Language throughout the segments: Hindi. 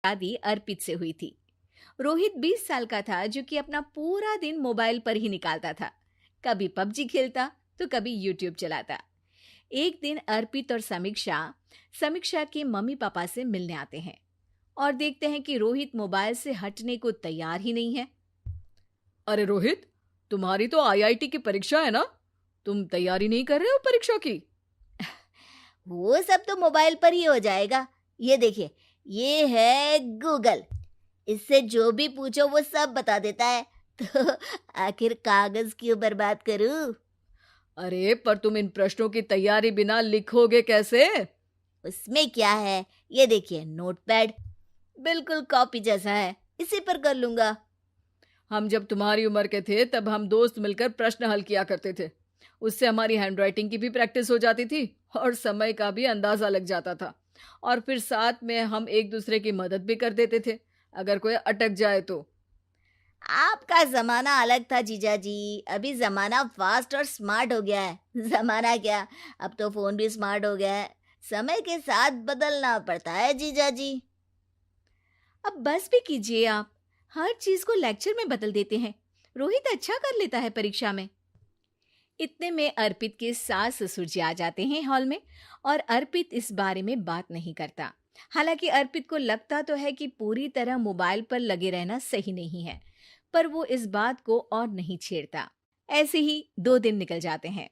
शादी अर्पित से हुई थी। रोहित 20 साल का था, जो कि अपना पूरा दिन मोबाइल पर ही निकालता था। कभी पबजी खेलता तो कभी यूट्यूब चलाता। एक दिन अर्पित और समीक्षा समीक्षा के मम्मी पापा से मिलने आते हैं और देखते हैं कि रोहित मोबाइल से हटने को तैयार ही नहीं है। अरे रोहित, तुम्हारी तो आईआईटी की परीक्षा है ना? तुम तैयारी नहीं कर रहे हो परीक्षा की? वो सब तो मोबाइल पर ही हो जाएगा। ये देखिए, ये है गूगल। इससे जो भी पूछो वो सब बता देता है। तो आखिर कागज क्यों बर्बाद करूं? अरे पर तुम इन प्रश्नों की तैयारी बिना लिखोगे कैसे? उसमें क्या है, ये देखिए नोटपैड, बिल्कुल कॉपी जैसा है, इसी पर कर लूंगा। हम जब तुम्हारी उम्र के थे तब हम दोस्त मिलकर प्रश्न हल किया करते थे। उससे हमारी हैंडराइटिंग की भी प्रैक्टिस हो जाती थी और समय का भी अंदाजा लग जाता था। और फिर साथ में हम एक दूसरे की मदद भी कर देते थे अगर कोई अटक जाए तो। आपका जमाना अलग था जीजा जी। अभी जमाना फास्ट और स्मार्ट हो गया है। जमाना क्या, अब तो फोन भी स्मार्ट हो गया है। समय के साथ बदलना पड़ता है जीजा जी। अब बस भी कीजिए आप, हर चीज को लेक्चर में बदल देते हैं। रोहित अच्छा कर लेता है परीक्षा में। इतने में अर्पित के सास ससुर जी आ जाते हैं हॉल में, और अर्पित इस बारे में बात नहीं करता। हालांकि अर्पित को लगता तो है कि पूरी तरह मोबाइल पर लगे रहना सही नहीं है, पर वो इस बात को और नहीं छेड़ता। ऐसे ही 2 दिन निकल जाते हैं।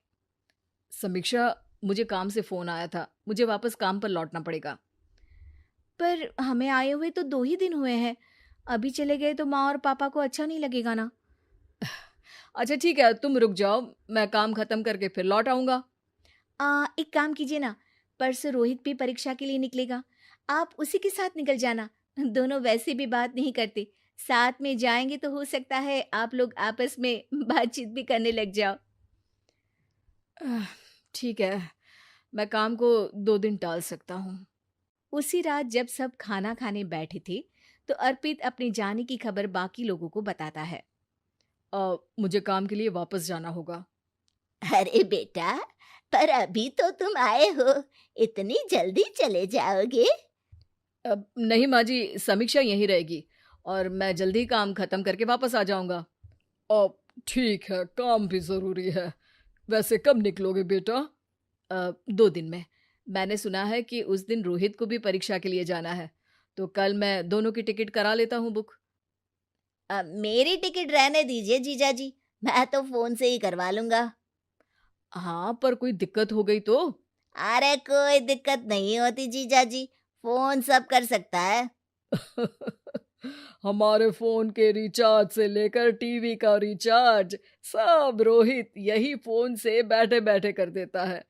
समीक्षा, मुझे काम से फोन आया था, मुझे वापस काम पर लौटना पड़ेगा। पर हमें आए हुए तो 2 ही दिन हुए हैं। अभी चले गए तो माँ और पापा को अच्छा नहीं लगेगा ना। अच्छा ठीक है, तुम रुक जाओ, मैं काम खत्म करके फिर लौट आऊंगा। एक काम कीजिए ना, परसों रोहित भी परीक्षा के लिए निकलेगा, आप उसी के साथ निकल जाना। दोनों वैसे भी बात नहीं करते, साथ में जाएंगे तो हो सकता है आप लोग आपस में बातचीत भी करने लग जाओ। आह, ठीक है, मैं काम को 2 दिन टाल सकता हूँ। उसी रात जब सब खाना खाने बैठे थे, तो अर्पित अपने जाने की खबर बाकी लोगों को बताता है। मुझे काम के लिए वापस जाना होगा। अरे बेटा, पर अभी तो तुम आए हो, इतनी जल्दी चले जाओगे? नहीं माँ जी, समीक्षा यहीं रहेगी और मैं जल्दी काम खत्म करके वापस आ जाऊंगा। ठीक है, काम भी जरूरी है। वैसे कब निकलोगे बेटा? 2 दिन में। मैंने सुना है कि उस दिन रोहित को भी परीक्षा के लिए जाना है, तो कल मैं दोनों की टिकट करा लेता हूँ बुक। मेरी टिकट रहने दीजिए जीजा जी, मैं तो फोन से ही करवा लूंगा। हाँ, पर कोई दिक्कत हो गई तो? अरे कोई दिक्कत नहीं होती जीजा जी, फोन सब कर सकता है। हमारे फोन के रिचार्ज से लेकर टीवी का रिचार्ज सब रोहित यही फोन से बैठे बैठे कर देता है।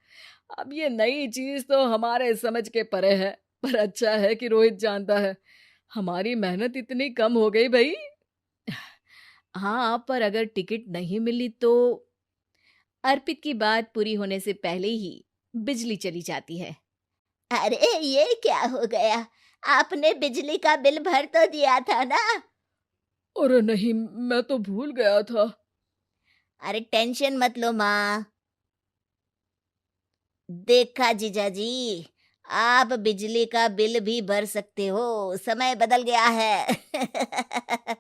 अब ये नई चीज तो हमारे समझ के परे है, पर अच्छा है कि रोहित जानता है। हमारी मेहनत इतनी कम हो गई भाई। हाँ, पर अगर टिकट नहीं मिली तो? अर्पित की बात पूरी होने से पहले ही बिजली चली जाती है। अरे ये क्या हो गया, आपने बिजली का बिल भर तो दिया था ना? अरे नहीं, मैं तो भूल गया था। अरे टेंशन मत लो माँ। देखा जीजा जी, आप बिजली का बिल भी भर सकते हो, समय बदल गया है।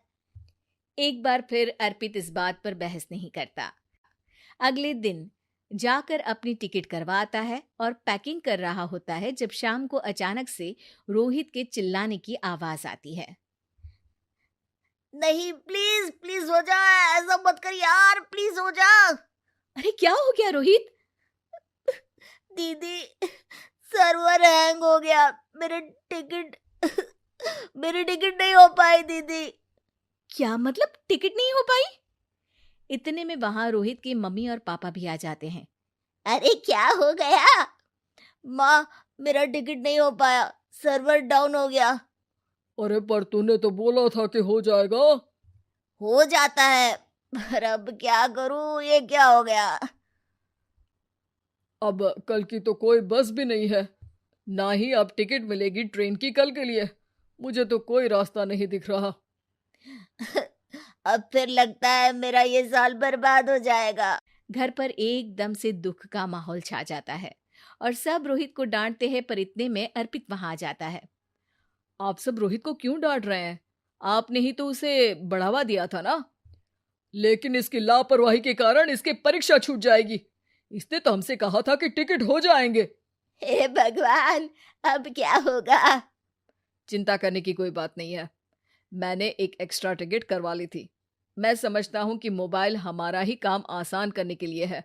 एक बार फिर अर्पित इस बात पर बहस नहीं करता। अगले दिन जाकर अपनी टिकट करवाता है और पैकिंग कर रहा होता है, जब शाम को अचानक से रोहित के चिल्लाने की आवाज आती है। नहीं, प्लीज प्लीज हो जा, ऐसा मत कर यार, प्लीज हो जा। अरे क्या हो गया रोहित? दीदी, सर्वर हैंग हो गया, मेरे टिकट मेरी टिकट नहीं हो पाई दीदी। क्या मतलब टिकट नहीं हो पाई? इतने में वहां रोहित के मम्मी और पापा भी आ जाते हैं। अरे क्या हो गया? माँ, मेरा टिकट नहीं हो पाया, सर्वर डाउन हो गया। अरे पर तूने तो बोला था कि हो जाएगा। हो जाता है, पर अब क्या करूं, ये क्या हो गया? अब कल की तो कोई बस भी नहीं है, ना ही अब टिकट मिलेगी ट्रेन की कल के लिए। मुझे तो कोई रास्ता नहीं दिख रहा। अब फिर लगता है मेरा ये साल बर्बाद हो जाएगा। घर पर एकदम से दुख का माहौल छा जाता है और सब रोहित को डांटते हैं, पर इतने में अर्पित वहां आ जाता है। आप सब रोहित को क्यों डांट रहे हैं? आपने ही तो उसे बढ़ावा दिया था ना। लेकिन इसकी लापरवाही के कारण इसकी परीक्षा छूट जाएगी। इसने तो हमसे कहा था कि टिकट हो जाएंगे। हे भगवान, अब क्या होगा? चिंता करने की कोई बात नहीं है। मैंने एक एक्स्ट्रा टिकट करवा ली थी। मैं समझता हूँ कि मोबाइल हमारा ही काम आसान करने के लिए है,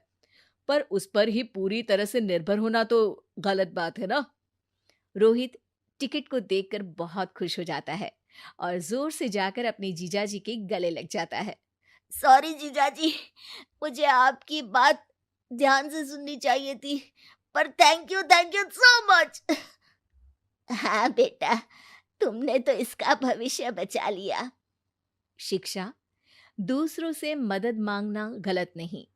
पर उस पर ही पूरी तरह से निर्भर होना तो गलत बात है ना। रोहित टिकट को देखकर बहुत खुश हो जाता है और जोर से जाकर अपने जीजाजी के गले लग जाता है। सॉरी जीजाजी, मुझे आपकी बात ध्यान से सुननी चाहिए थी, पर थैंक यू सो मच। हाँ बेटा, तुमने तो इसका भविष्य बचा लिया। शिक्षा, दूसरों से मदद मांगना गलत नहीं,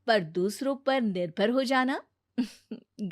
पर दूसरों पर निर्भर हो जाना गलत।